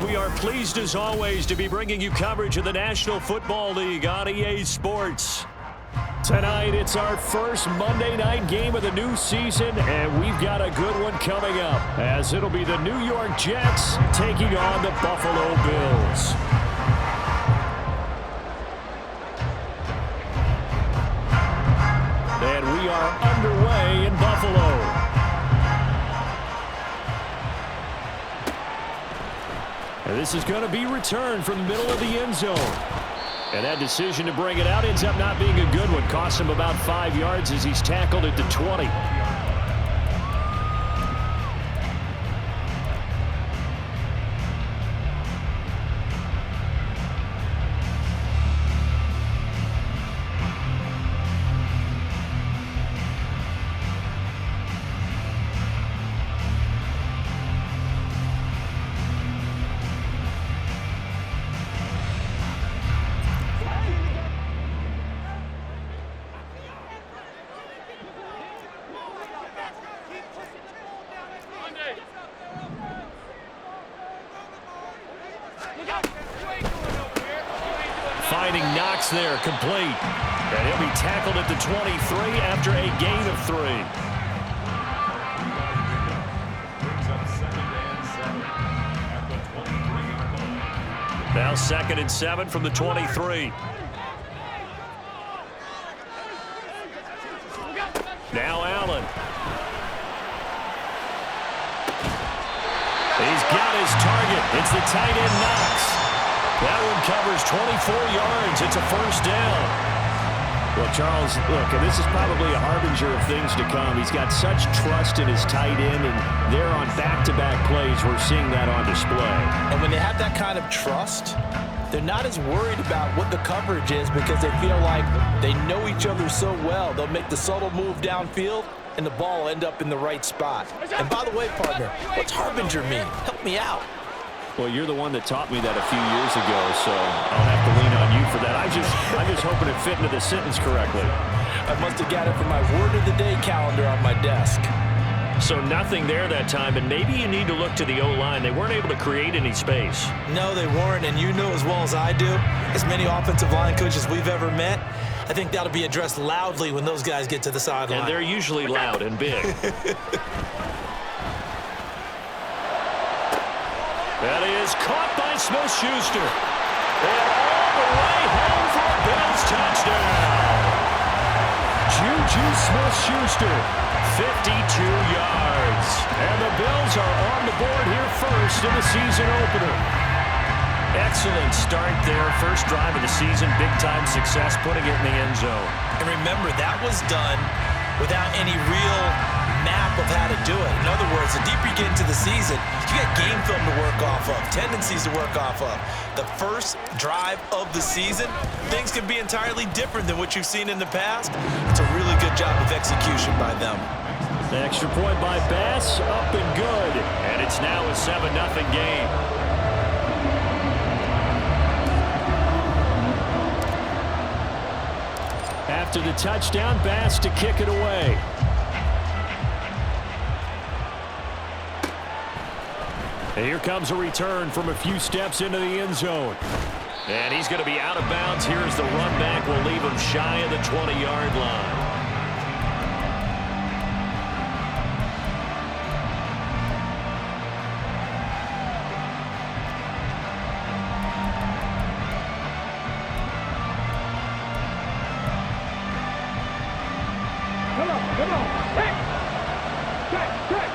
We are pleased as always to be bringing you coverage of the National Football League on EA Sports. Tonight, it's our first Monday night game of the new season, and we've got a good one coming up, as it'll be the New York Jets taking on the Buffalo Bills. And we are underway in Buffalo. And this is going to be returned from the middle of the end zone. And that decision to bring it out ends up not being a good one. Costs him about 5 yards as he's tackled at the 20. Finding Knox there, complete. And he'll be tackled at the 23 after a gain of 3. Now 2nd and 7 from the 23. Now Allen. He's got his target. It's the tight end Knox. That one covers 24 yards. It's a first down. Well, Charles, look, and this is probably a harbinger of things to come. He's got such trust in his tight end, and they're on back-to-back plays. We're seeing that on display. And when they have that kind of trust, they're not as worried about what the coverage is because they feel like they know each other so well. They'll make the subtle move downfield, and the ball will end up in the right spot. And by the way, partner, what's harbinger mean? Help me out. Well, you're the one that taught me that a few years ago, so I'll have to lean on you for that. I'm just hoping it fit into the sentence correctly. I must have got it from my word of the day calendar on my desk. So nothing there that time, and maybe you need to look to the O-line. They weren't able to create any space. No, they weren't, and you know as well as I do, as many offensive line coaches we've ever met, I think that'll be addressed loudly when those guys get to the sideline. And they're usually loud and big. That is caught by Smith-Schuster. And all the way home for a Bills touchdown. Juju Smith-Schuster, 52 yards. And the Bills are on the board here first in the season opener. Excellent start there. First drive of the season, big-time success, putting it in the end zone. And remember, that was done without any real map of how to do it. In other words, the deeper you get into the season, you got game film to work off of, tendencies to work off of. The first drive of the season, things can be entirely different than what you've seen in the past. It's a really good job of execution by them. The extra point by Bass, up and good. And it's now a 7-0 game. After the touchdown, Bass to kick it away. And here comes a return from a few steps into the end zone. And he's going to be out of bounds. Here's the run back. Will leave him shy of the 20-yard line. Come on. Hey! Check!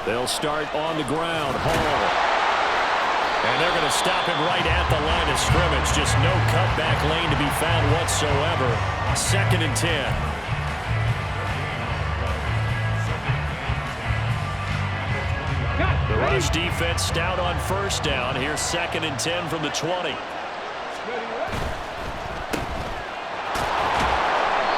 They'll start on the ground. Hall. And they're going to stop him right at the line of scrimmage. Just no cutback lane to be found whatsoever. 2nd and 10. The rush defense stout on first down. Here's 2nd and 10 from the 20.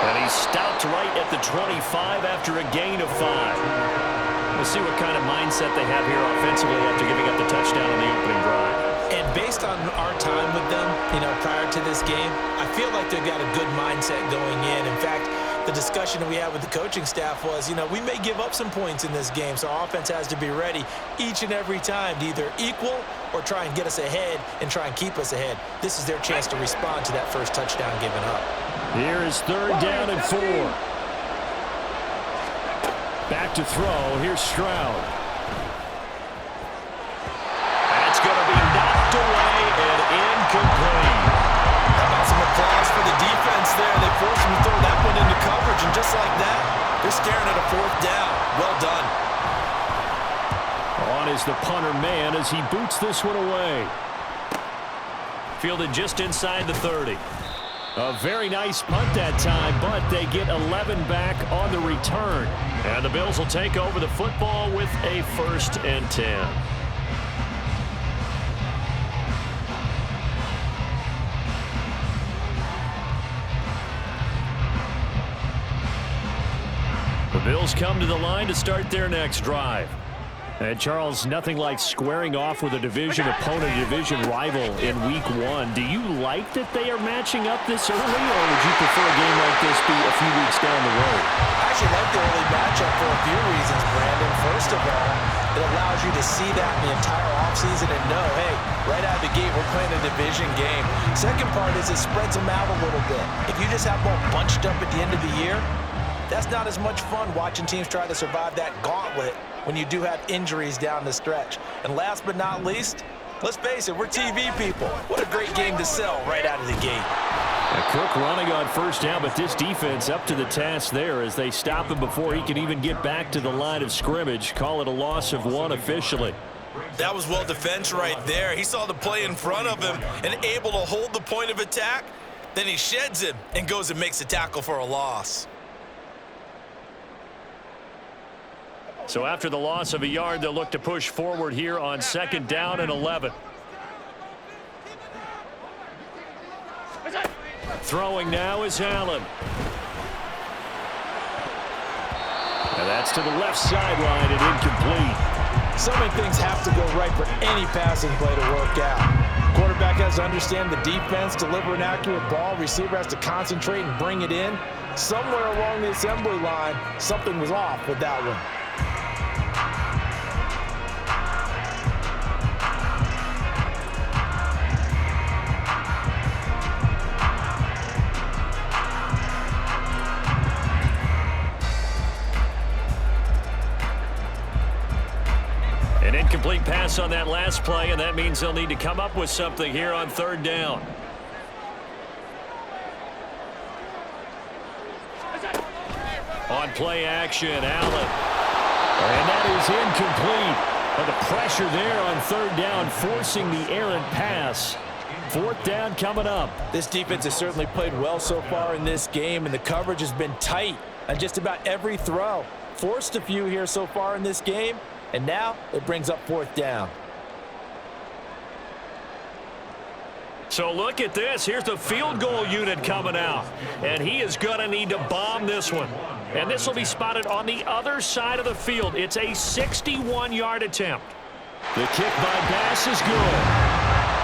And he's stopped right at the 25 after a gain of 5. We'll see what kind of mindset they have here offensively after giving up the touchdown on the opening drive. And based on our time with them, prior to this game, I feel like they've got a good mindset going in. In fact, the discussion that we had with the coaching staff was, we may give up some points in this game, so our offense has to be ready each and every time to either equal or try and get us ahead and try and keep us ahead. This is their chance to respond to that first touchdown given up. Here is 3rd down and 4. Back to throw. Here's Stroud. That's going to be knocked away and incomplete. How about some applause for the defense there? They forced him to throw that one into coverage, and just like that, they're staring at a 4th down. Well done. On is the punter man as he boots this one away. Fielded just inside the 30. A very nice punt that time, but they get 11 back on the return. And the Bills will take over the football with a 1st and 10. The Bills come to the line to start their next drive. And, Charles, nothing like squaring off with a division opponent, a division rival in Week 1. Do you like that they are matching up this early, or would you prefer a game like this be a few weeks down the road? I actually like the early matchup for a few reasons, Brandon. First of all, it allows you to see that in the entire offseason and know, hey, right out of the gate, we're playing a division game. Second part is it spreads them out a little bit. If you just have them all bunched up at the end of the year, that's not as much fun watching teams try to survive that gauntlet when you do have injuries down the stretch. And last but not least, let's face it, we're TV people. What a great game to sell right out of the gate. Cook running on 1st down, but this defense up to the task there as they stop him before he can even get back to the line of scrimmage. Call it a loss of 1 officially. That was well defense right there. He saw the play in front of him and able to hold the point of attack. Then he sheds him and goes and makes a tackle for a loss. So after the loss of a yard, they'll look to push forward here on 2nd down and 11. Throwing now is Allen. And that's to the left sideline and incomplete. So many things have to go right for any passing play to work out. Quarterback has to understand the defense, deliver an accurate ball. Receiver has to concentrate and bring it in. Somewhere along the assembly line, something was off with that one. An incomplete pass on that last play, and that means they'll need to come up with something here on 3rd down. On play action, Allen. And that is incomplete. But the pressure there on 3rd down, forcing the errant pass. 4th down coming up. This defense has certainly played well so far in this game, and the coverage has been tight on just about every throw. Forced a few here so far in this game, and now it brings up 4th down. So look at this. Here's the field goal unit coming out. And he is going to need to bomb this one. And this will be spotted on the other side of the field. It's a 61-yard attempt. The kick by Bass is good.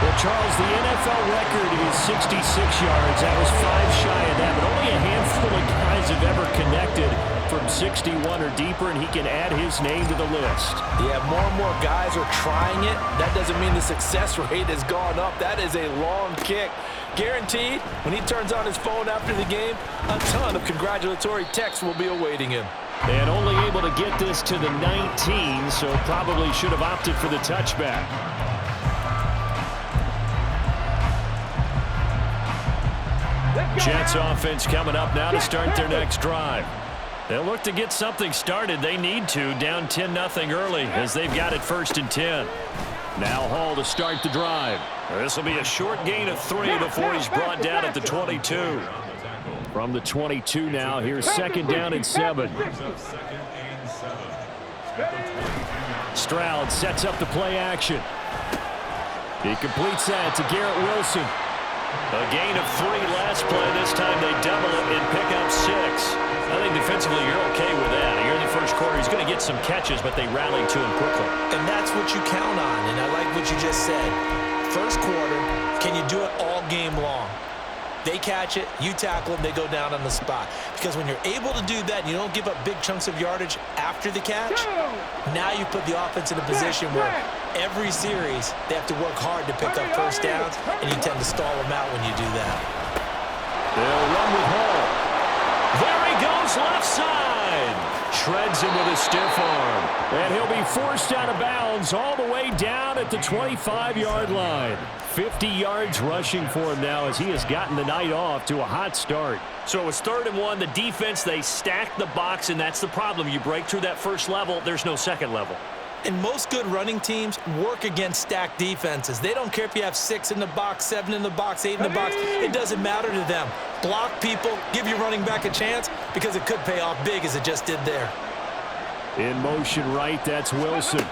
Well, Charles, the NFL record is 66 yards. That was 5 shy of that, but only a handful of guys have ever connected from 61 or deeper, and he can add his name to the list. Yeah, more and more guys are trying it. That doesn't mean the success rate has gone up. That is a long kick. Guaranteed, when he turns on his phone after the game, a ton of congratulatory texts will be awaiting him. And only able to get this to the 19, so probably should have opted for the touchback. Jets offense coming up now to start their next drive. They'll look to get something started. They need to, down 10-0 early as they've got it 1st and 10. Now Hall to start the drive. This will be a short gain of 3 before he's brought down at the 22. From the 22 now, here's 2nd down and 7. Stroud sets up the play action. He completes that to Garrett Wilson. A gain of 3 last play. This time they double it and pick up 6. I think defensively you're okay with that. Here in the first quarter, he's going to get some catches, but they rallied to him quickly. And that's what you count on, and I like what you just said. First quarter, can you do it all game long? They catch it, you tackle them, they go down on the spot. Because when you're able to do that and you don't give up big chunks of yardage after the catch, now you put the offense in a position where every series they have to work hard to pick up first downs, and you tend to stall them out when you do that. They'll run with Hall. There he goes, left side. Shreds him with a stiff arm. And he'll be forced out of bounds all the way down at the 25-yard line. 50 yards rushing for him now as he has gotten the night off to a hot start. So it was 3rd and 1. The defense, they stacked the box, and that's the problem. You break through that first level, there's no second level. And most good running teams work against stacked defenses. They don't care if you have 6 in the box, 7 in the box, 8 in the box. It doesn't matter to them. Block people, give your running back a chance, because it could pay off big as it just did there. In motion right, that's Wilson.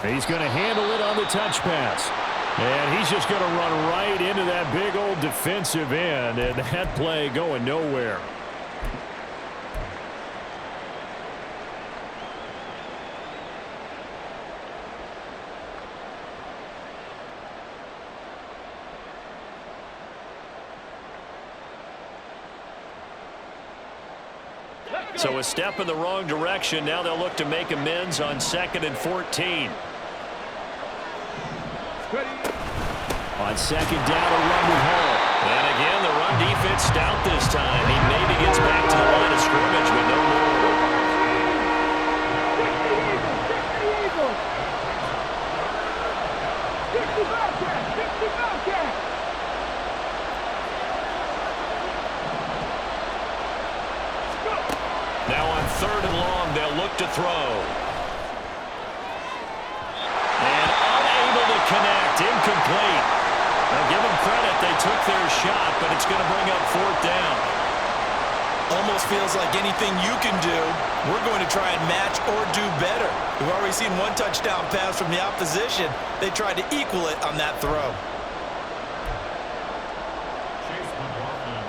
He's going to handle it on the touch pass. And he's just going to run right into that big old defensive end, and that play going nowhere. So a step in the wrong direction. Now they'll look to make amends on 2nd and 14. On 2nd down, a run with Hall. And again, the run defense stout this time. He maybe gets back to the line of scrimmage, but no more. Now on 3rd and long, they'll look to throw. And unable to connect, incomplete. Now give them credit, they took their shot, but it's going to bring up 4th down. Almost feels like anything you can do, we're going to try and match or do better. We've already seen one touchdown pass from the opposition. They tried to equal it on that throw.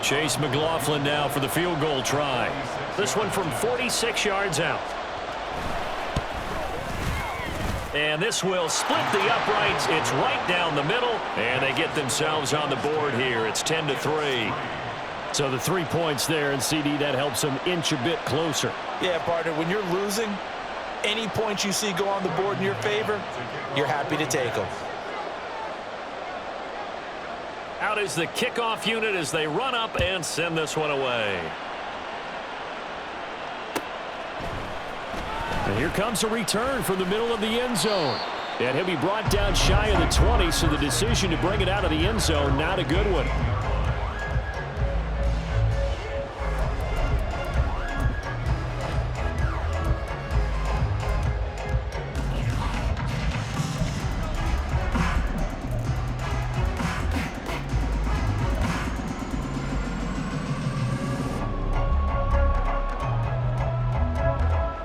Chase McLaughlin now for the field goal try. This one from 46 yards out. And this will split the uprights. It's right down the middle, and they get themselves on the board here. It's 10-3. So the 3 points there, and CD, that helps them inch a bit closer. Yeah, partner, when you're losing, any points you see go on the board in your favor, you're happy to take them. Out is the kickoff unit as they run up and send this one away. And here comes a return from the middle of the end zone. And he'll be brought down shy of the 20, so the decision to bring it out of the end zone, not a good one.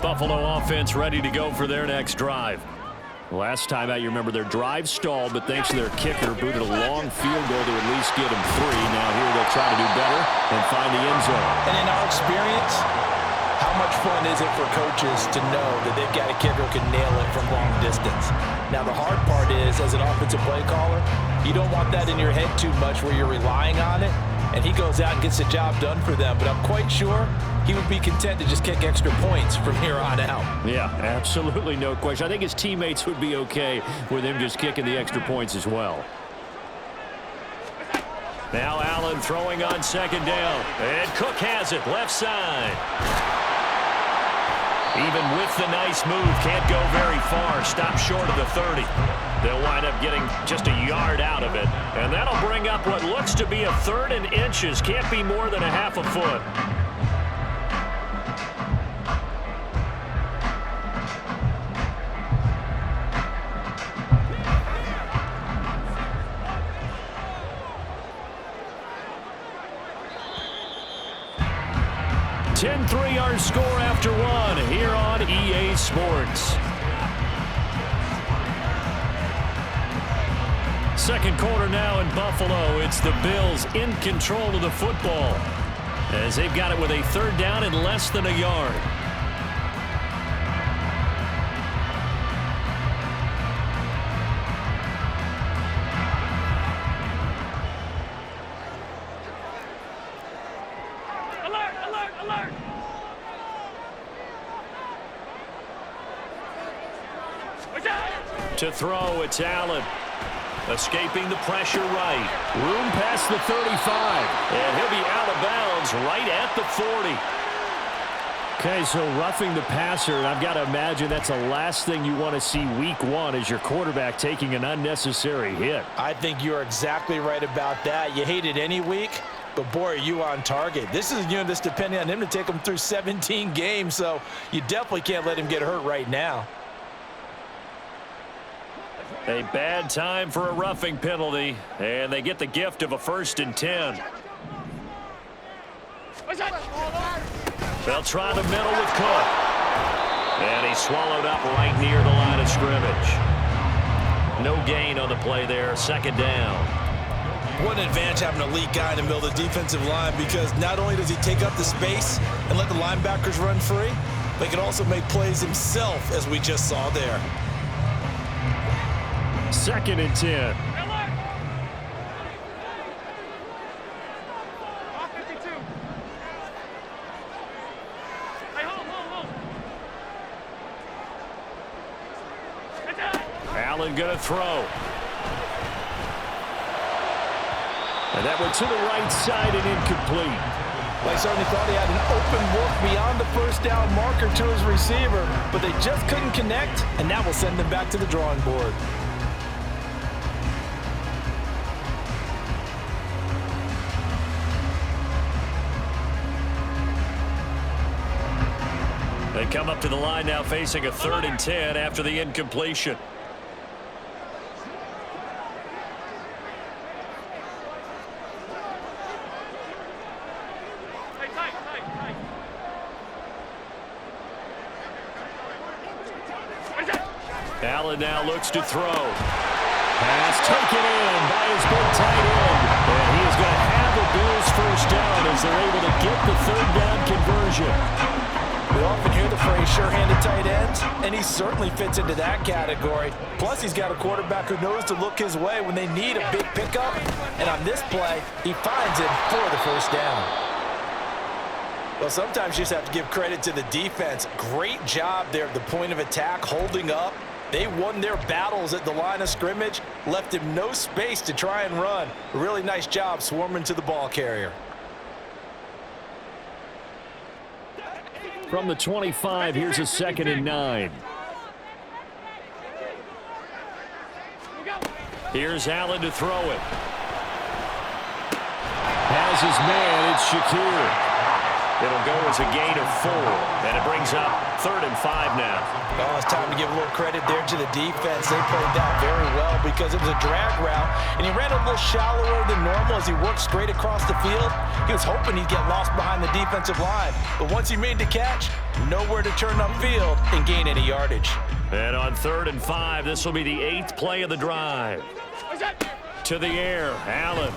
Buffalo offense ready to go for their next drive. Last time out, you remember their drive stalled, but thanks to their kicker, booted a long field goal to at least get them 3. Now here they'll try to do better and find the end zone. And in our experience, how much fun is it for coaches to know that they've got a kicker who can nail it from long distance? Now the hard part is, as an offensive play caller, you don't want that in your head too much where you're relying on it, and he goes out and gets the job done for them. But I'm quite sure he would be content to just kick extra points from here on out. Yeah, absolutely no question. I think his teammates would be okay with him just kicking the extra points as well. Now Allen throwing on 2nd down. And Cook has it, left side. Even with the nice move, can't go very far. Stop short of the 30. They'll wind up getting just a yard out of it. And that'll bring up what looks to be a 3rd and inches. Can't be more than a half a foot. Our score after 1 here on EA Sports. Second quarter now in Buffalo. It's the Bills in control of the football as they've got it with a 3rd down and less than a yard. To throw, it's Allen. Escaping the pressure right. Room past the 35. And he'll be out of bounds right at the 40. Okay, so roughing the passer, and I've got to imagine that's the last thing you want to see week one as your quarterback taking an unnecessary hit. I think you're exactly right about that. You hate it any week, but boy, are you on target. This is a unit that's depending on him to take him through 17 games, so you definitely can't let him get hurt right now. A bad time for a roughing penalty, and they get the gift of a 1st and 10. They'll try the middle with Cook. And he's swallowed up right near the line of scrimmage. No gain on the play there, 2nd down. What an advantage having an elite guy in the middle of the defensive line, because not only does he take up the space and let the linebackers run free, but he can also make plays himself, as we just saw there. 2nd and 10. Allen going to throw. And that went to the right side and incomplete. Well, I certainly thought he had an open look beyond the 1st down marker to his receiver, but they just couldn't connect, and that will send them back to the drawing board. They come up to the line now facing a 3rd and 10 after the incompletion. Allen now looks to throw. Pass taken in by his big tight end. And he is going to have the Bills 1st down as they're able to get the 3rd down conversion. We often hear the phrase sure-handed tight ends, and he certainly fits into that category. Plus, he's got a quarterback who knows to look his way when they need a big pickup. And on this play, he finds it for the 1st down. Well, sometimes you just have to give credit to the defense. Great job there at the point of attack, holding up. They won their battles at the line of scrimmage, left him no space to try and run. A really nice job swarming to the ball carrier. From the 25, here's a 2nd and 9. Here's Allen to throw it. Has his man, it's Shakir. It'll go as a gain of 4, and it brings up 3rd and 5 now. Oh, it's time to give a little credit there to the defense. They played that very well because it was a drag route, and he ran a little shallower than normal as he worked straight across the field. He was hoping he'd get lost behind the defensive line, but once he made the catch, nowhere to turn upfield and gain any yardage. And on 3rd and 5, this will be the 8th play of the drive. To the air, Allen.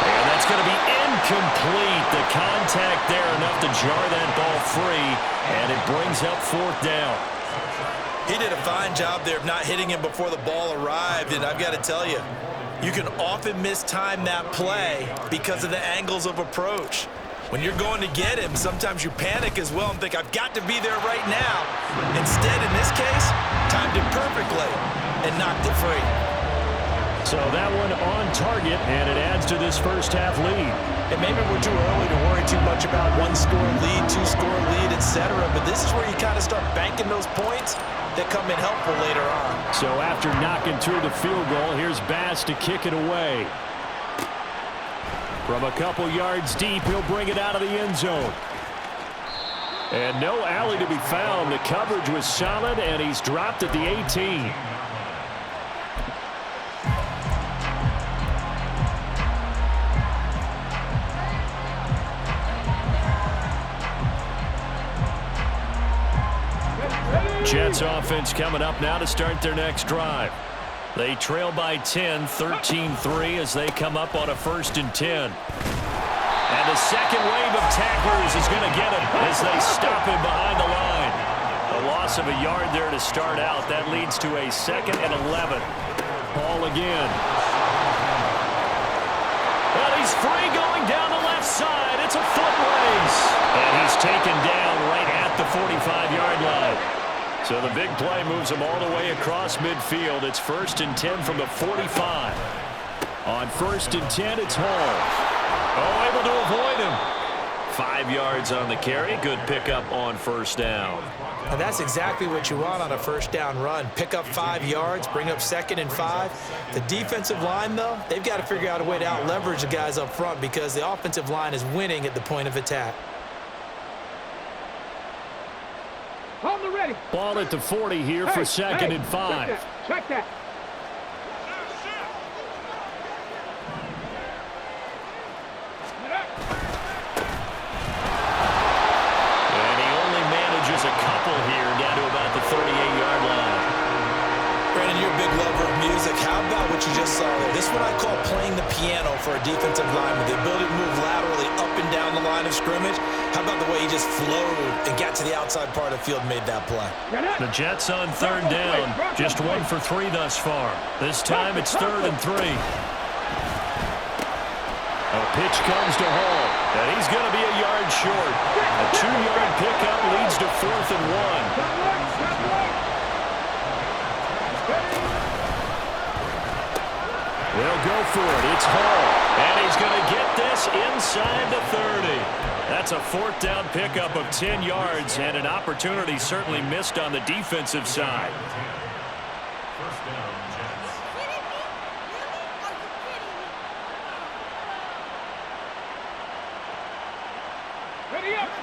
And that's going to be incomplete. The contact there enough to jar that ball free, and it brings up 4th down. He did a fine job there of not hitting him before the ball arrived, and I've got to tell you, you can often mistime that play because of the angles of approach. When you're going to get him, sometimes you panic as well and think, I've got to be there right now. Instead, in this case, timed it perfectly and knocked it free. So that one on target, and it adds to this 1st half lead. And maybe we're too early to worry too much about 1-score lead, 2-score lead, etc. But this is where you kind of start banking those points that come in helpful later on. So after knocking through the field goal, here's Bass to kick it away. From a couple yards deep, he'll bring it out of the end zone. And no alley to be found. The coverage was solid, and he's dropped at the 18. Jets offense coming up now to start their next drive. They trail by 10, 13-3 as they come up on a 1st and 10. And the second wave of tacklers is going to get him as they stop him behind the line. A loss of a yard there to start out. That leads to a 2nd and 11. Ball again. Well, he's free going down the left side. It's a foot race. And he's taken down right at the 45-yard line. So the big play moves them all the way across midfield. It's 1st and 10 from the 45. On 1st and 10, it's Hall. Oh, able to avoid him. 5 yards on the carry. Good pickup on 1st down. And that's exactly what you want on a 1st down run. Pick up 5 yards, bring up 2nd and 5. The defensive line, though, they've got to figure out a way to out-leverage the guys up front because the offensive line is winning at the point of attack. Hold the ready. Ball at the 40 here for 2nd and 5. Check that. And he only manages a couple here down to about the 38-yard line. Brandon, you're a big lover of music. How about what you just saw there? This is what I call playing the piano for a defensive lineman. The ability to move laterally up and down the line of scrimmage. How about the way he just flowed and got to the outside part of the field and made that play? The Jets on 3rd down. Just 1 for 3 thus far. This time it's 3rd and 3. A pitch comes to Hall, and he's going to be a yard short. A 2-yard pickup leads to 4th and 1. They'll go for it. It's Hall, and he's going to get this inside the 30. That's a 4th down pickup of 10 yards, and an opportunity certainly missed on the defensive side.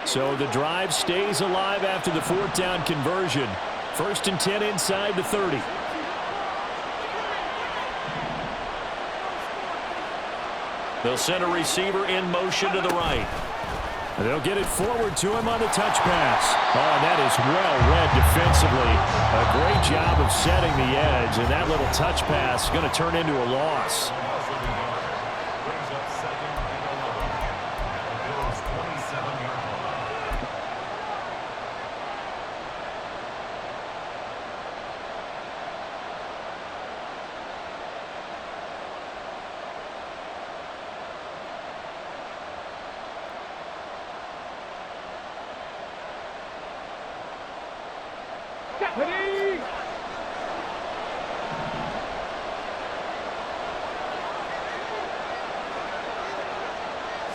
So the drive stays alive after the 4th down conversion. 1st and 10 inside the 30. They'll send a receiver in motion to the right. They'll get it forward to him on the touch pass. Oh, and that is well read defensively. A great job of setting the edge, and that little touch pass is going to turn into a loss. Ready.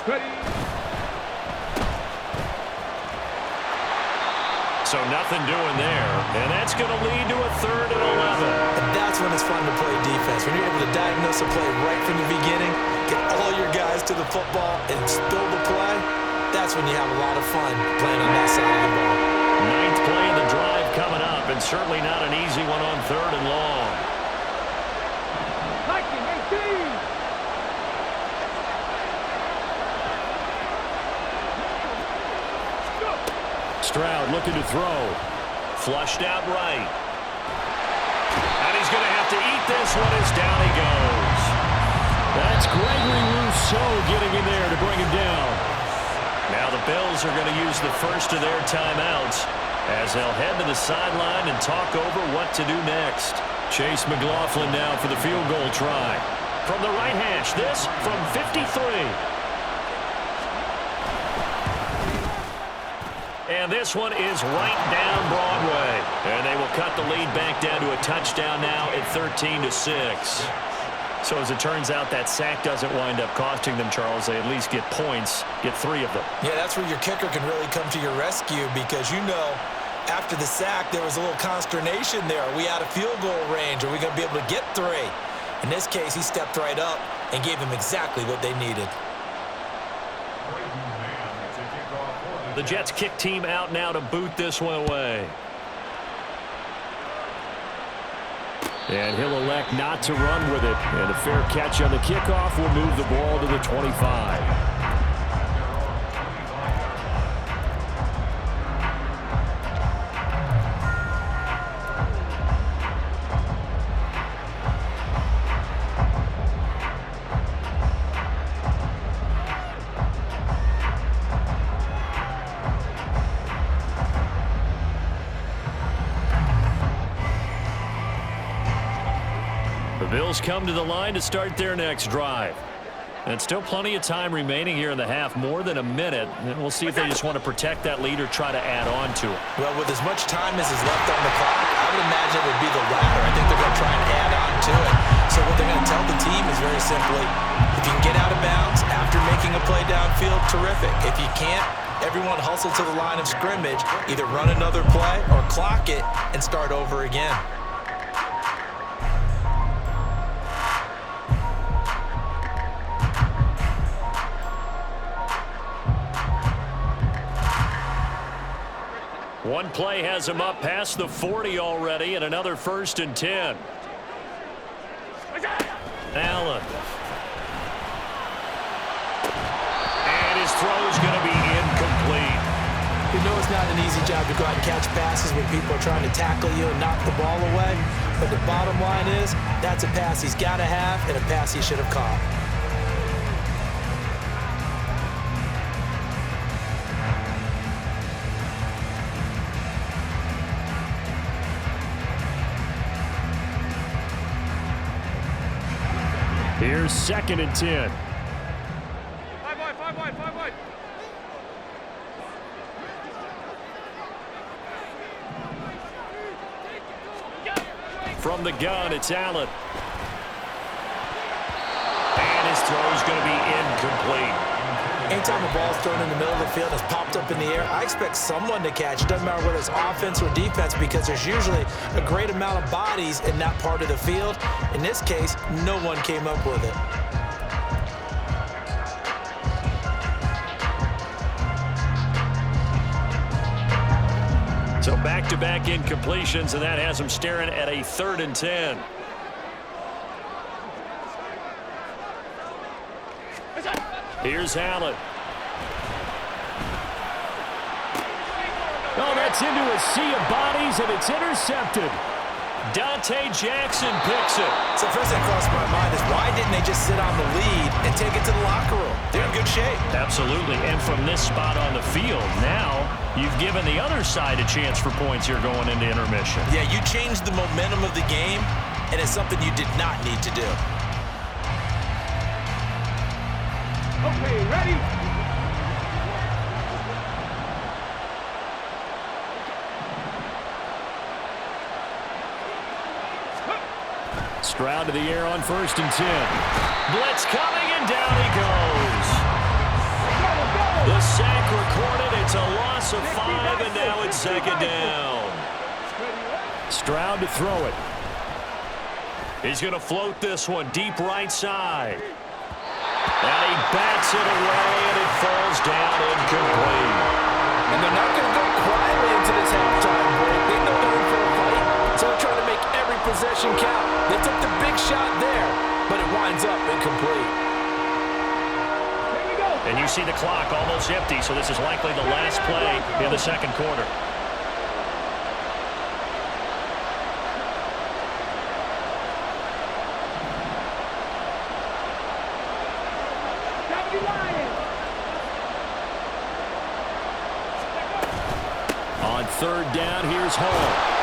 Ready. So nothing doing there, and that's going to lead to a 3rd and 11. And that's when it's fun to play defense. When you're able to diagnose a play right from the beginning, get all your guys to the football, and spill the play, that's when you have a lot of fun playing on that side of the ball. 9th play of the drive coming up, and certainly not an easy one on 3rd and long. Stroud looking to throw. Flushed out right. And he's going to have to eat this one as down he goes. That's Gregory Rousseau getting in there to bring him down. Now the Bills are going to use the first of their timeouts as they'll head to the sideline and talk over what to do next. Chase McLaughlin now for the field goal try. From the right hash, this from 53. And this one is right down Broadway. And they will cut the lead back down to a touchdown now at 13-6. So as it turns out, that sack doesn't wind up costing them, Charles. They at least get points, get 3 of them. Yeah, that's where your kicker can really come to your rescue because, you know, after the sack, there was a little consternation there. Are we out of field goal range? Are we going to be able to get 3? In this case, he stepped right up and gave them exactly what they needed. The Jets kick team out now to boot this one away. And he'll elect not to run with it. And a fair catch on the kickoff will move the ball to the 25. Bills come to the line to start their next drive. And still plenty of time remaining here in the half, more than a minute. And we'll see if they just want to protect that lead or try to add on to it. Well, with as much time as is left on the clock, I would imagine it would be the latter. I think they're going to try and add on to it. So what they're going to tell the team is very simply, if you can get out of bounds after making a play downfield, terrific. If you can't, everyone hustle to the line of scrimmage, either run another play or clock it and start over again. One play has him up past the 40 already, and another 1st and 10. Allen. And his throw's going to be incomplete. You know it's not an easy job to go out and catch passes when people are trying to tackle you and knock the ball away. But the bottom line is, that's a pass he's got to have and a pass he should have caught. Here's 2nd and 10. 5 wide. From the gun, it's Allen. And his throw's going to be incomplete. Anytime a ball's thrown in the middle of the field, it's popped up in the air, I expect someone to catch. It doesn't matter whether it's offense or defense, because there's usually a great amount of bodies in that part of the field. In this case, no one came up with it. So back-to-back incompletions, and that has him staring at a 3rd and 10. Here's Allen. Oh, that's into a sea of bodies, and it's intercepted. Dante Jackson picks it. So first thing crossed my mind is, why didn't they just sit on the lead and take it to the locker room? They're in good shape. Absolutely, and from this spot on the field, now you've given the other side a chance for points here going into intermission. Yeah, you changed the momentum of the game, and it's something you did not need to do. Okay, ready? Stroud to the air on 1st and 10. Blitz coming, and down he goes. The sack recorded. It's a loss of 5, and now it's 2nd down. Stroud to throw it. He's going to float this one deep right side. And he bats it away, and it falls down incomplete. And they're not going to go quietly into this halftime break. They know they're in for a fight, so they're trying to make every possession count. They took the big shot there, but it winds up incomplete. And you see the clock almost empty, so this is likely the last play in the 2nd quarter. On 3rd down, here's Hall.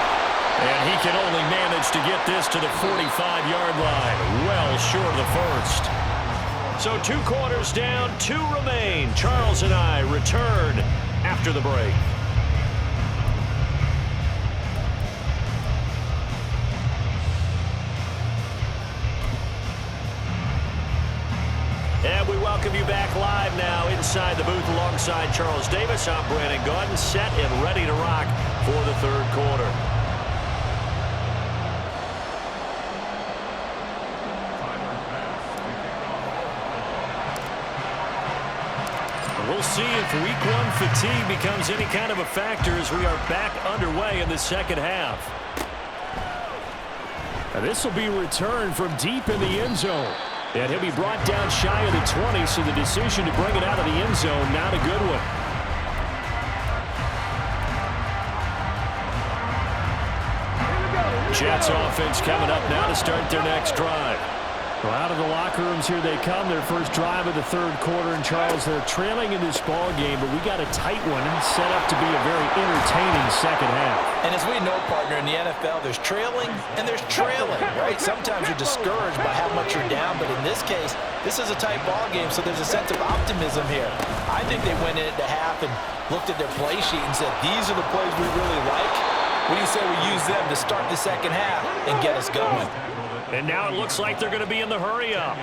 And he can only manage to get this to the 45-yard line, well short of the 1st. So 2 quarters down, 2 remain. Charles and I return after the break. And we welcome you back live now inside the booth alongside Charles Davis. I'm Brandon Gaudin, set and ready to rock for the 3rd quarter. We'll see if week 1 fatigue becomes any kind of a factor as we are back underway in the 2nd half. And this will be returned from deep in the end zone. And he'll be brought down shy of the 20, so the decision to bring it out of the end zone, not a good one. Jets offense coming up now to start their next drive. Well, out of the locker rooms here they come. Their first drive of the third quarter. And, Charles, they're trailing in this ball game, but we got a tight one and set up to be a very entertaining second half. And as we know, partner, in the NFL, there's trailing and there's trailing, right? Sometimes you're discouraged by how much you're down, but in this case, this is a tight ball game, so there's a sense of optimism here. I think they went into half and looked at their play sheet and said, these are the plays we really like. What do you say we use them to start the second half and get us going? And now it looks like they're going to be in the hurry-up.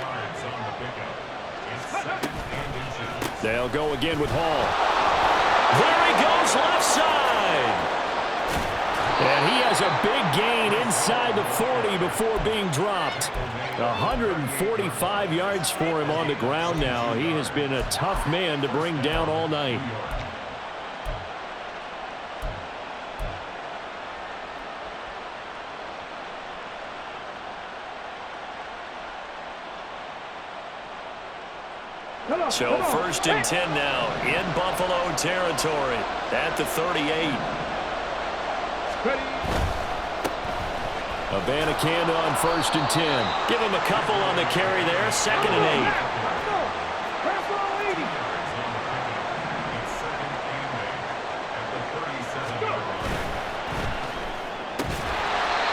They'll go again with Hall. There he goes, left side. And he has a big gain inside the 40 before being dropped. 145 yards for him on the ground now. He has been a tough man to bring down all night. So first and 10 now in Buffalo territory at the 38. Abanikanda on first and 10. Give him a couple on the carry there. Second and 8.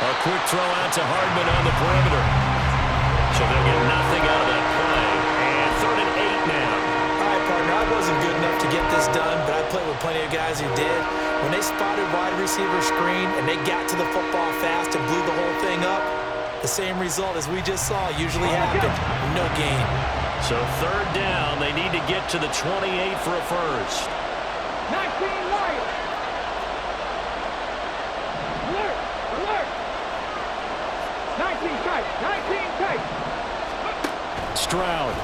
A quick throw out to Hardman on the perimeter. So they'll get nothing out of that play. And third and 8 now. All right, partner, I wasn't good enough to get this done, but I played with plenty of guys who did. When they spotted wide receiver screen and they got to the football fast and blew the whole thing up, the same result as we just saw usually happened. No gain. So third down, they need to get to the 28 for a first. 19 Lions. Alert! Alert! 19 tight. 19 tight. Stroud.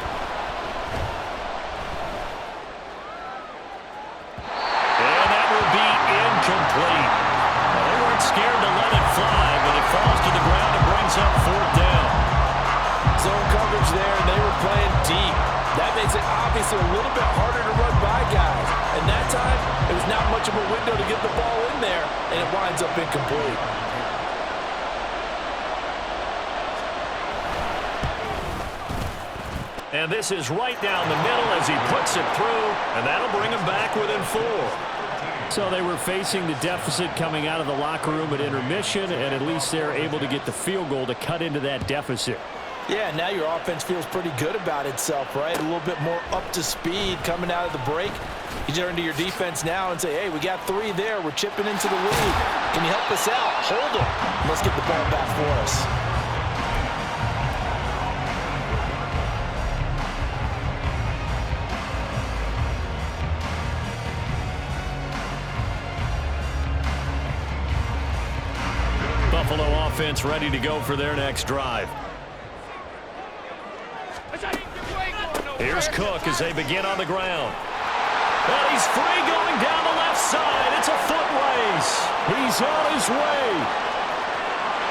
And that will be incomplete. Well, they weren't scared to let it fly, but it falls to the ground and brings up fourth down. Zone coverage there, and they were playing deep. That makes it obviously a little bit harder to run by guys. And that time, it was not much of a window to get the ball in there, and it winds up incomplete. And this is right down the middle as he puts it through, and that'll bring him back within 4. So they were facing the deficit coming out of the locker room at intermission, and at least they're able to get the field goal to cut into that deficit. Yeah, now your offense feels pretty good about itself, right? A little bit more up to speed coming out of the break. You turn to your defense now and say, hey, we got 3 there. We're chipping into the lead. Can you help us out? Hold them. Let's get the ball back for us. Buffalo offense ready to go for their next drive. Here's Cook as they begin on the ground. And he's free going down the left side. It's a foot race. He's on his way.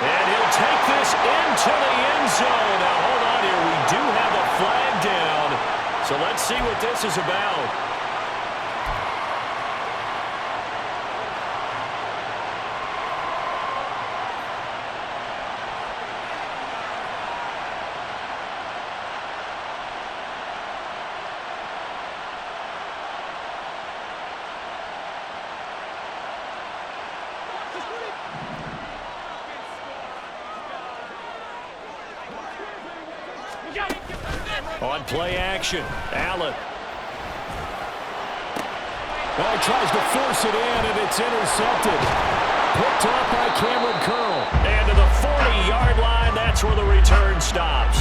And he'll take this into the end zone. Now, hold on here. We do have a flag down. So let's see what this is about. On play action, Allen. Well, he tries to force it in, and it's intercepted. Picked up by Cameron Curl. And to the 40-yard line, that's where the return stops.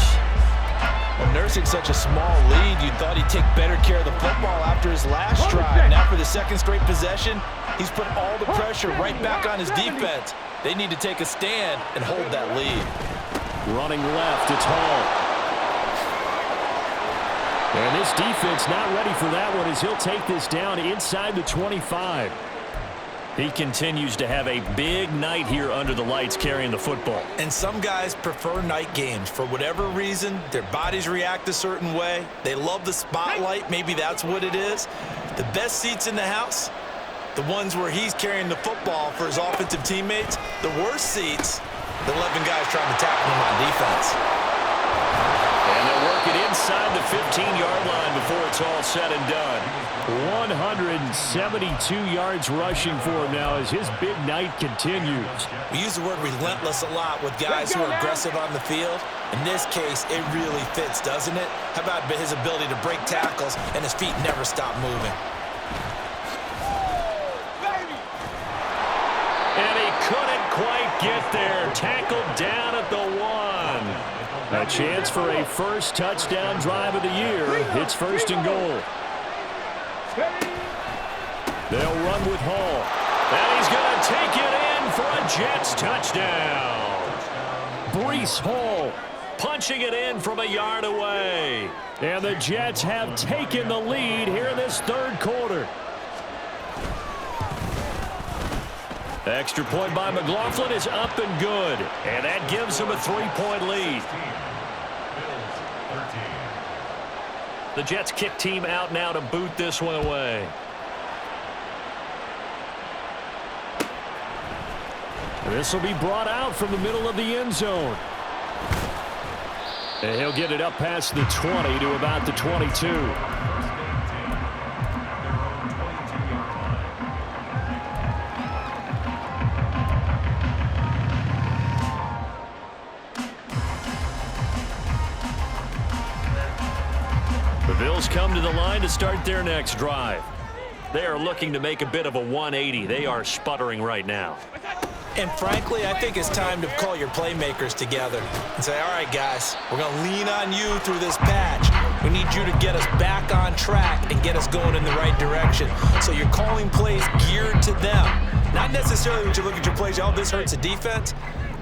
Well, nursing such a small lead, you thought he'd take better care of the football after his last drive. Now for the second straight possession, he's put all the pressure right back on his defense. They need to take a stand and hold that lead. Running left, it's Hall. And this defense not ready for that one as he'll take this down inside the 25. He continues to have a big night here under the lights carrying the football. And some guys prefer night games. For whatever reason, their bodies react a certain way. They love the spotlight. Maybe that's what it is. The best seats in the house, the ones where he's carrying the football for his offensive teammates. The worst seats, the 11 guys trying to tackle him on defense. the 15-yard line before it's all said and done. 172 yards rushing for him now as his big night continues. We use the word relentless a lot with guys who are aggressive on the field. In this case, it really fits, doesn't it? How about his ability to break tackles and his feet never stop moving? And he couldn't quite get there. Tackled down at the 1. A chance for a first touchdown drive of the year. It's first and goal. They'll run with Hall. And he's going to take it in for a Jets touchdown. Breece Hall punching it in from a yard away. And the Jets have taken the lead here in this third quarter. Extra point by McLaughlin is up and good. And that gives them a 3-point lead. The Jets kick team out now to boot this one away. This will be brought out from the middle of the end zone. And he'll get it up past the 20 to about the 22. The Bills come to the line to start their next drive. They are looking to make a bit of a 180. They are sputtering right now. And frankly, I think it's time to call your playmakers together and say, all right, guys, we're going to lean on you through this patch. We need you to get us back on track and get us going in the right direction. So you're calling plays geared to them. Not necessarily when you look at your plays, oh, this hurts the defense.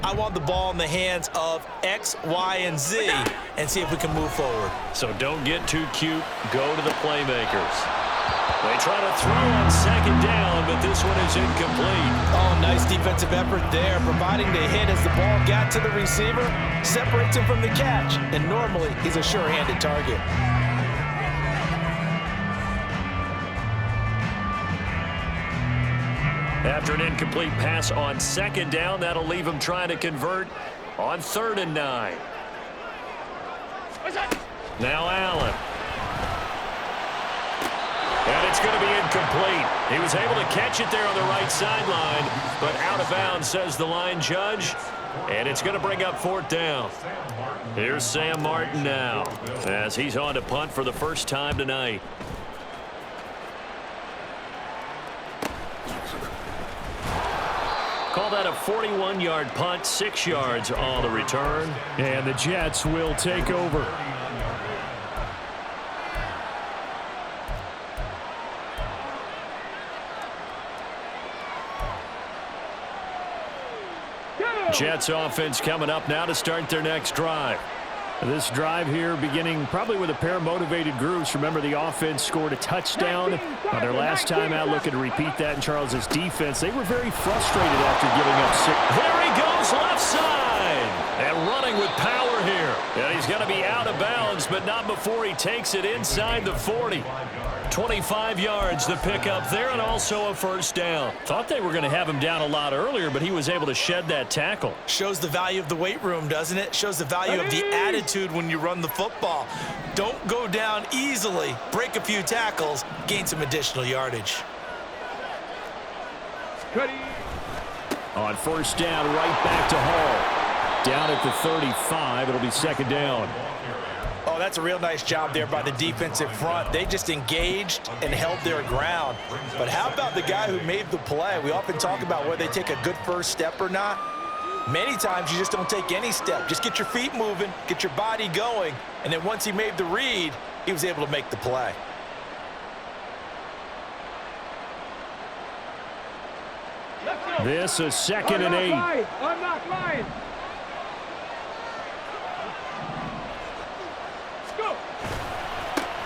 I want the ball in the hands of X, Y, and Z and see if we can move forward. So don't get too cute. Go to the playmakers. They try to throw on second down, but this one is incomplete. Oh, nice defensive effort there, providing the hit as the ball got to the receiver, separates him from the catch, and normally he's a sure-handed target. After an incomplete pass on second down, that'll leave him trying to convert on 3rd and 9. Now Allen. And it's going to be incomplete. He was able to catch it there on the right sideline, but out of bounds, says the line judge. And it's going to bring up 4th down. Here's Sam Martin now, as he's on to punt for the first time tonight. Call that a 41-yard punt, 6 yards on the return. And the Jets will take over. Jets offense coming up now to start their next drive. This drive here beginning probably with a pair of motivated groups. Remember, the offense scored a touchdown on their last time out. Looking to repeat that in Charles's defense. They were very frustrated after giving up 6. There he goes, left side. And running with power here. And he's going to be out of bounds, but not before he takes it inside the 40. 25 yards to pick up there, and also a first down. Thought they were going to have him down a lot earlier, but he was able to shed that tackle. Shows the value of the weight room, doesn't it? Shows the value of the attitude when you run the football. Don't go down easily. Break a few tackles, gain some additional yardage. On first down, right back to Hall. Down at the 35, it'll be second down. Oh, that's a real nice job there by the defensive front. They just engaged and held their ground. But how about the guy who made the play? We often talk about whether they take a good first step or not. Many times you just don't take any step. Just get your feet moving, get your body going, and then once he made the read, he was able to make the play. This is 2nd and 8. I'm not lying.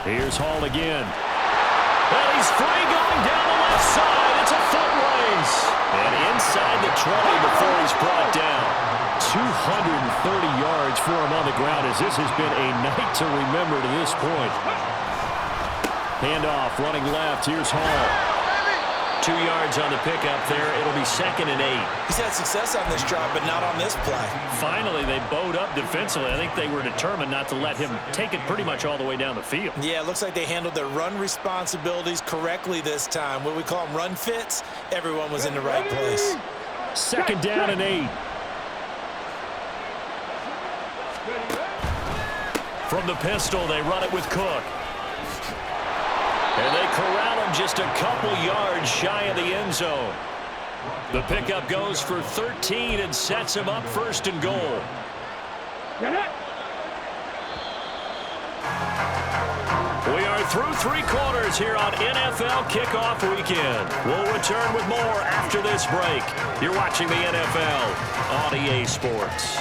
Here's Hall again. Well, he's free going down the left side. It's a foot race. And inside the 20 before he's brought down. 230 yards for him on the ground, as this has been a night to remember to this point. Handoff, running left. Here's Hall. 2 yards on the pickup there. It'll be 2nd and 8. He's had success on this drive, but not on this play. Finally, they bowed up defensively. I think they were determined not to let him take it pretty much all the way down the field. Yeah, it looks like they handled their run responsibilities correctly this time. What we call them run fits, everyone was in the right place. 2nd down and 8. From the pistol, they run it with Cook. And they corral him just a couple yards shy of the end zone. The pickup goes for 13 and sets him up 1st and goal. We are through 3 quarters here on NFL Kickoff Weekend. We'll return with more after this break. You're watching the NFL on EA Sports.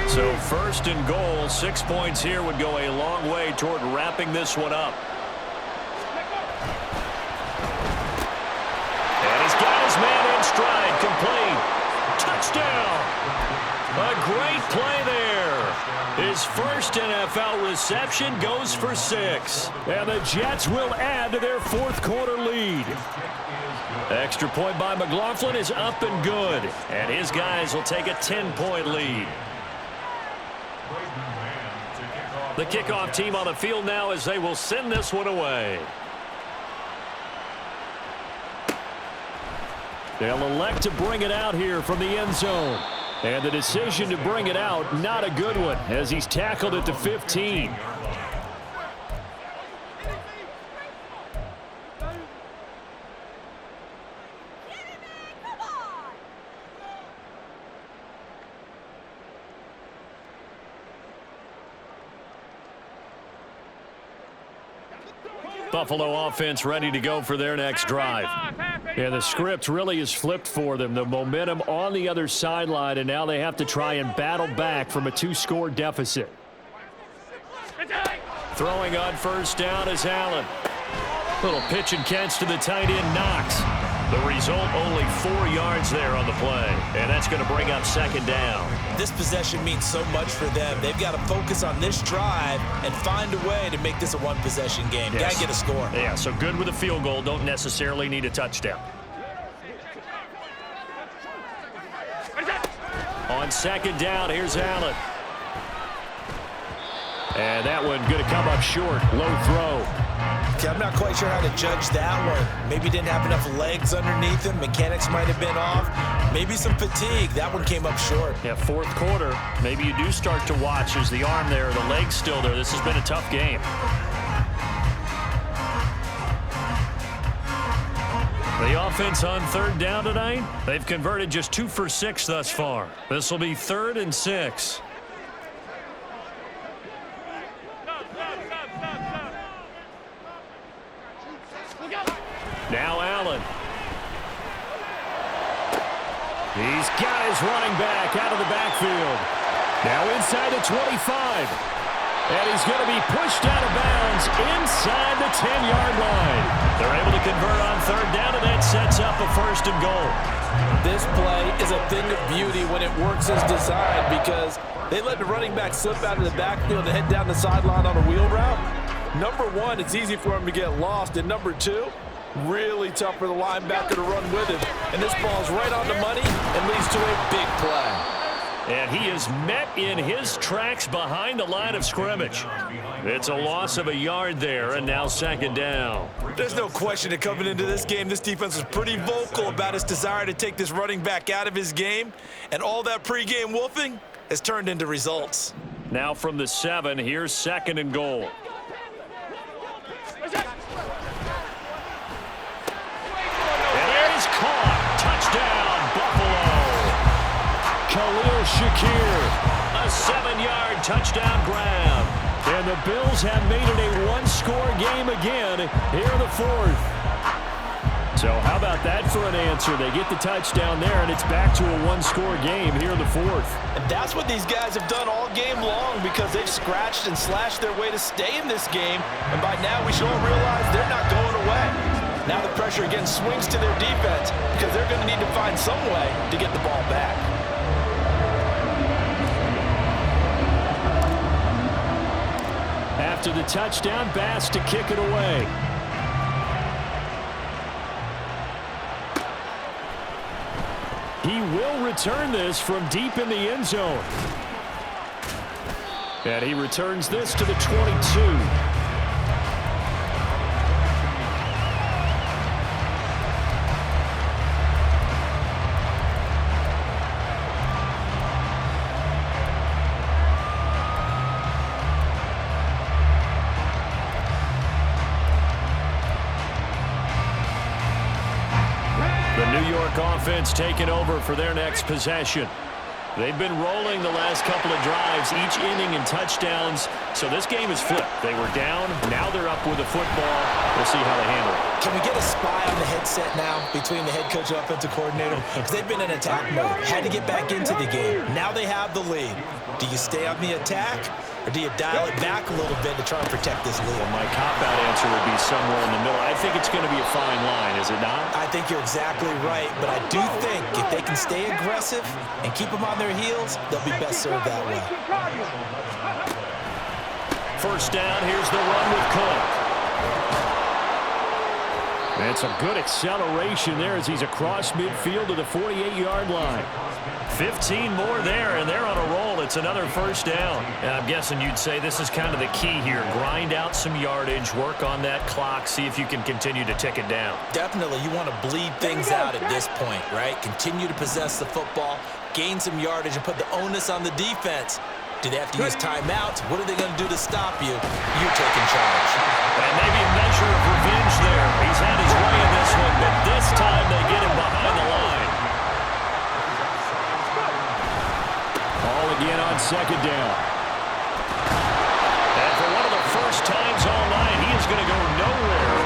So 1st and goal, 6 points here would go a long way toward wrapping this one up. And he's got his man in stride, complete. Touchdown! A great play there. His first NFL reception goes for 6. And the Jets will add to their 4th quarter lead. Extra point by McLaughlin is up and good. And his guys will take a 10-point lead. The kickoff team on the field now as they will send this one away. They'll elect to bring it out here from the end zone. And the decision to bring it out, not a good one, as he's tackled at the 15. Buffalo offense ready to go for their next drive. And the script really is flipped for them. The momentum on the other sideline, and now they have to try and battle back from a 2-score deficit. Throwing on 1st down is Allen. Little pitch and catch to the tight end, Knox. The result, only 4 yards there on the play. And that's going to bring up 2nd down. This possession means so much for them. They've got to focus on this drive and find a way to make this a 1-possession game. Yes. Got to get a score. Yeah, so good with a field goal. Don't necessarily need a touchdown. On 2nd down, here's Allen. And that one going to come up short. Low throw. Okay, I'm not quite sure how to judge that one. Maybe didn't have enough legs underneath him. Mechanics might have been off. Maybe some fatigue. That one came up short. Yeah, 4th quarter. Maybe you do start to watch. Is the arm there, the leg's still there? This has been a tough game. The offense on 3rd down tonight, they've converted just 2 for 6 thus far. This will be 3rd and 6. Now Allen. He's got his running back out of the backfield. Now inside the 25. And he's going to be pushed out of bounds inside the 10-yard line. They're able to convert on 3rd down, and that sets up a 1st and goal. This play is a thing of beauty when it works as designed because they let the running back slip out of the backfield and head down the sideline on a wheel route. Number 1, it's easy for him to get lost. And number 2, really tough for the linebacker to run with him. And this ball's right on the money and leads to a big play. And he is met in his tracks behind the line of scrimmage. It's a loss of a yard there, and now 2nd down. There's no question that coming into this game, this defense was pretty vocal about its desire to take this running back out of his game. And all that pregame wolfing has turned into results. Now from the 7, here's 2nd and goal. And it is caught. Touchdown, Buffalo. Khalil Shakir, a 7-yard touchdown grab. And the Bills have made it a 1-score game again here in the 4th. So how about that for an answer? They get the touchdown there, and it's back to a 1-score game here in the 4th. And that's what these guys have done all game long because they've scratched and slashed their way to stay in this game. And by now we should all realize they're not going away. Now the pressure again swings to their defense because they're going to need to find some way to get the ball back. After the touchdown, Bass to kick it away. He will return this from deep in the end zone. And he returns this to the 22. Offense taking over for their next possession. They've been rolling the last couple of drives, each inning in touchdowns, so this game is flipped. They were down, now they're up with the football. We'll see how they handle it. Can we get a spy on the headset now between the head coach and offensive coordinator? Because they've been in attack mode, had to get back into the game. Now they have the lead. Do you stay on the attack, or do you dial it back a little bit to try and protect this lead? Well, my cop-out answer would be somewhere in the middle. I think it's going to be a fine line, is it not? I think you're exactly right, but I do think if they can stay aggressive and keep them on their heels, they'll be best served that way. First down, here's the run with Cook. And some good acceleration there as he's across midfield to the 48-yard line. 15 more there, and they're on a roll. It's another first down. And I'm guessing you'd say this is kind of the key here. Grind out some yardage, work on that clock, see if you can continue to tick it down. Definitely, you want to bleed things out at this point, right? Continue to possess the football, gain some yardage, and put the onus on the defense. Do they have to use timeouts? What are they going to do to stop you? You're taking charge. And maybe a measure of revenge there. He's had his way in this one, but this time they get him behind the line. Ball again on second down. And for one of the first times all night, he is going to go nowhere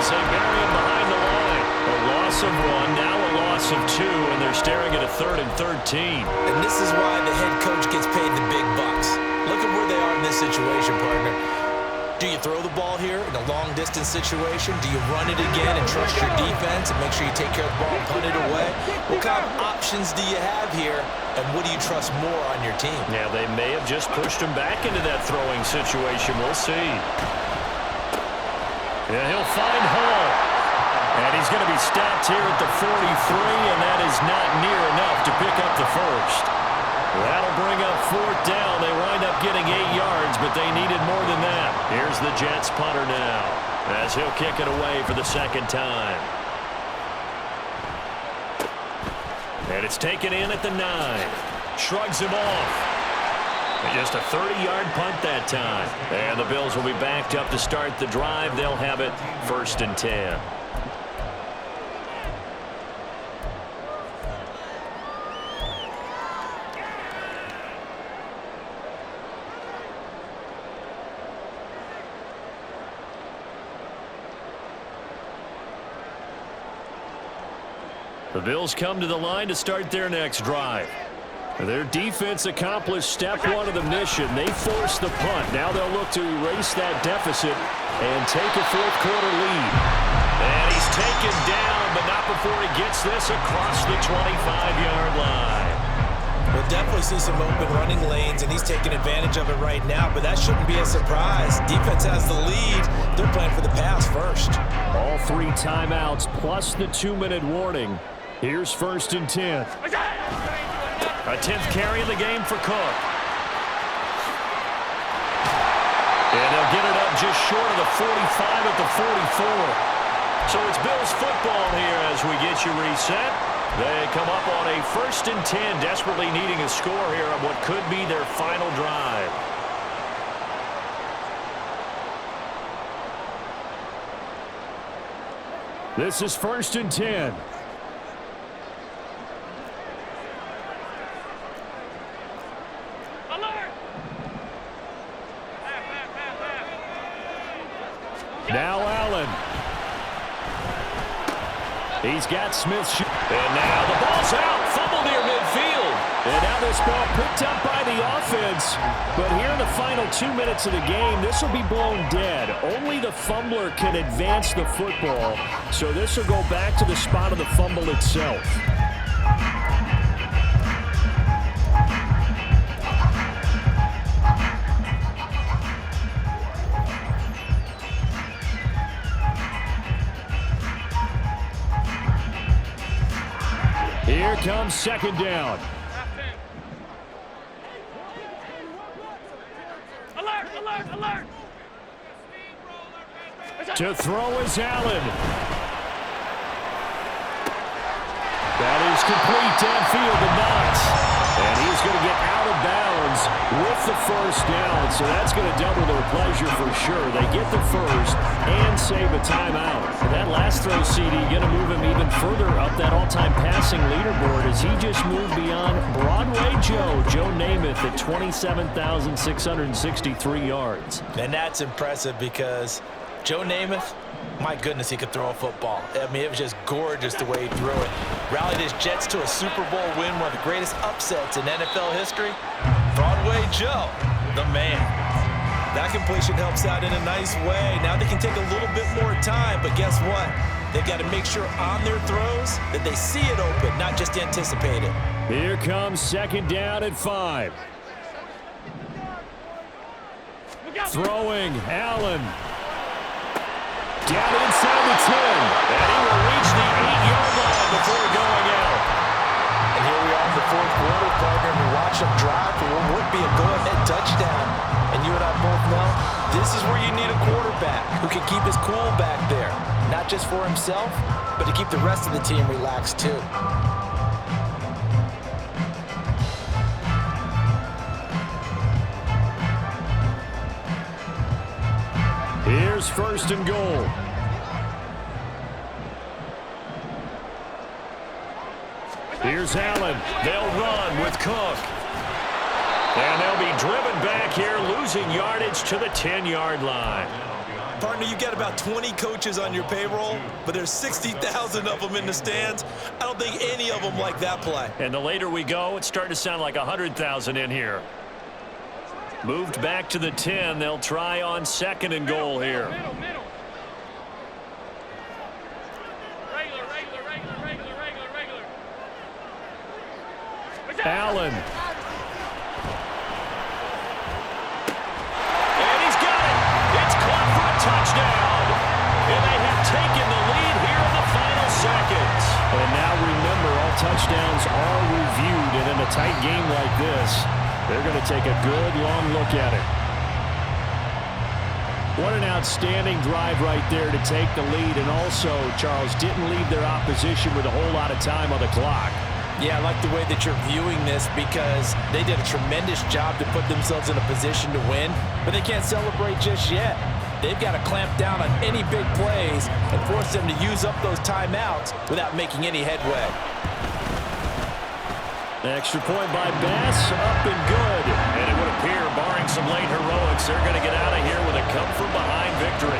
as they bury him behind the line. A loss of one, now a loss of two, and they're staring at a 3rd and 13. And this is why the head coach gets paid the big bucks. Look at where they are in this situation, partner. Do you throw the ball here in a long-distance situation? Do you run it again and trust your defense and make sure you take care of the ball and punt it away? What kind of options do you have here, and what do you trust more on your team? Yeah, they may have just pushed him back into that throwing situation. We'll see. Yeah, he'll find Hall. And he's going to be stopped here at the 43, and that is not near enough to pick up the first. That'll bring up 4th down. They wind up getting 8 yards, but they needed more than that. Here's the Jets punter now, as he'll kick it away for the second time. And it's taken in at the 9. Shrugs him off. And just a 30-yard punt that time. And the Bills will be backed up to start the drive. They'll have it 1st and 10. The Bills come to the line to start their next drive. Their defense accomplished step 1 of the mission. They forced the punt. Now they'll look to erase that deficit and take a 4th quarter lead. And he's taken down, but not before he gets this across the 25-yard line. We'll definitely see some open running lanes, and he's taking advantage of it right now, but that shouldn't be a surprise. Defense has the lead. They're playing for the pass first. All 3 timeouts plus the 2-minute warning. Here's 1st and 10. A 10th carry of the game for Cook. And they'll get it up just short of the 45 at the 44. So it's Bills football here as we get you reset. They come up on a 1st and 10, desperately needing a score here on what could be their final drive. This is 1st and 10. Now Allen. He's got Smith. And now the ball's out. Fumble near midfield. And now this ball picked up by the offense. But here in the final 2 minutes of the game, this will be blown dead. Only the fumbler can advance the football. So this will go back to the spot of the fumble itself. Here comes second down. Alert, alert, alert. To throw is Allen. That is complete downfield to Knox. And he's going to get out of bounds with the first down. So that's going to double their pleasure for sure. They get the first and save a timeout. And that last throw, CD, going to move him even further up that all-time passing leaderboard as he just moved beyond Broadway Joe Namath at 27,663 yards. And that's impressive because Joe Namath, my goodness, he could throw a football. I mean, it was just gorgeous the way he threw it. Rallied his Jets to a Super Bowl win, one of the greatest upsets in NFL history. Broadway Joe, the man. That completion helps out in a nice way. Now they can take a little bit more time, but guess what? They've got to make sure on their throws that they see it open, not just anticipate it. Here comes second down at 5. Throwing, Allen. Down inside the 10. And he will reach the 8-yard line before going out. And here we are in the fourth quarter, partner. We watch them drive for what would be a go-ahead touchdown. And you and I both know this is where you need a quarterback who can keep his cool back there. Not just for himself, but to keep the rest of the team relaxed too. Here's first and goal. Here's Allen. They'll run with Cook. And they'll be driven back here, losing yardage to the 10-yard line. Partner, you got about 20 coaches on your payroll, but there's 60,000 of them in the stands. I don't think any of them like that play. And the later we go, it's starting to sound like 100,000 in here. Moved back to the 10. They'll try on second and goal here. Middle. Regular. Allen. And he's got it. It's caught for a touchdown. And they have taken the lead here in the final seconds. And now remember, all touchdowns are reviewed. And in a tight game like this, they're going to take a good long look at it. What an outstanding drive right there to take the lead. And also, Charles, didn't leave their opposition with a whole lot of time on the clock. Yeah, I like the way that you're viewing this because they did a tremendous job to put themselves in a position to win, but they can't celebrate just yet. They've got to clamp down on any big plays and force them to use up those timeouts without making any headway. Extra point by Bass, up and good. And it would appear, barring some late heroics, they're going to get out of here with a come-from-behind victory.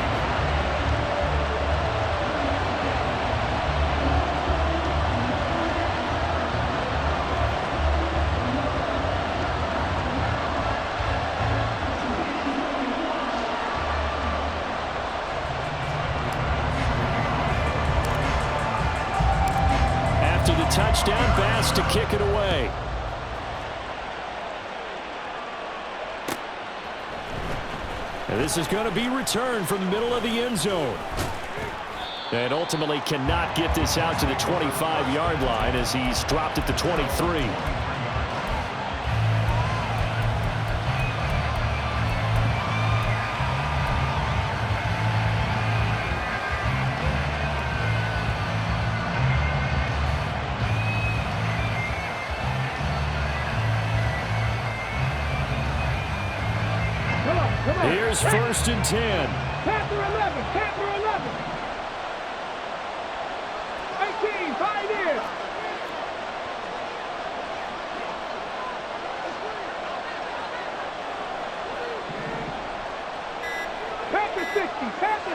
After the touchdown, Bass to kick it away. And this is going to be returned from the middle of the end zone. And ultimately cannot get this out to the 25-yard line as he's dropped at the 23. Here's first and 10. Panther 11. 18, 5 in. Panther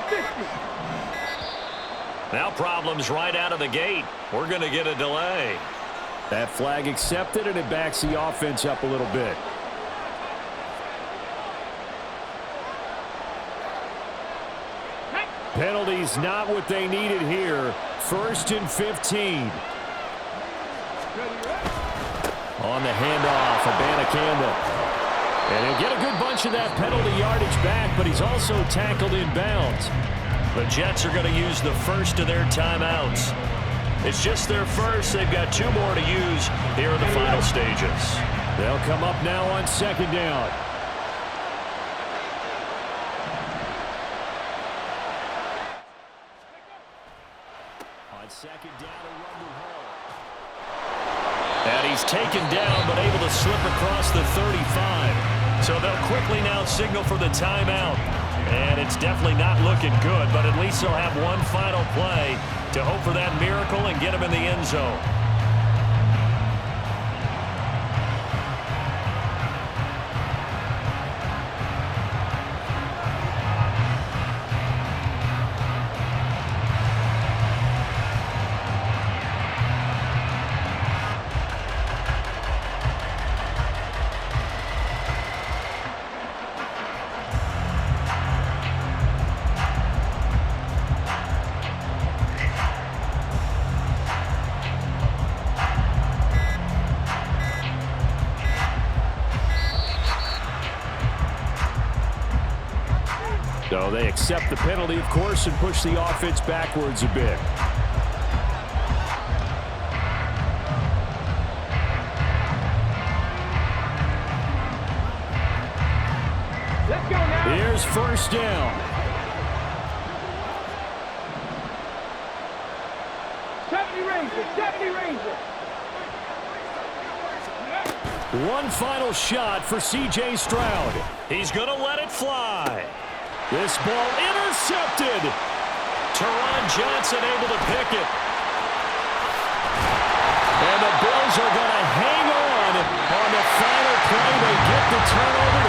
60. Now problems right out of the gate. We're going to get a delay. That flag accepted, and it backs the offense up a little bit. Penalties not what they needed here. First and 15. On the handoff, Abanikanda. And he'll get a good bunch of that penalty yardage back, but he's also tackled in bounds. The Jets are going to use the first of their timeouts. It's just their first. They've got 2 more to use here in the final stages. They'll come up now on second down. On second down, a run to Hall. And he's taken down, but able to slip across the 35. So they'll quickly now signal for the timeout. And it's definitely not looking good, but at least they'll have one final play to hope for that miracle and get him in the end zone. So they accept the penalty, of course, and push the offense backwards a bit. Let's go now. Here's first down. 70 Rangers, 70 Rangers. One final shot for C.J. Stroud. He's going to let it fly. This ball intercepted. Teron Johnson able to pick it. And the Bills are going to hang on the final play. They get the turnover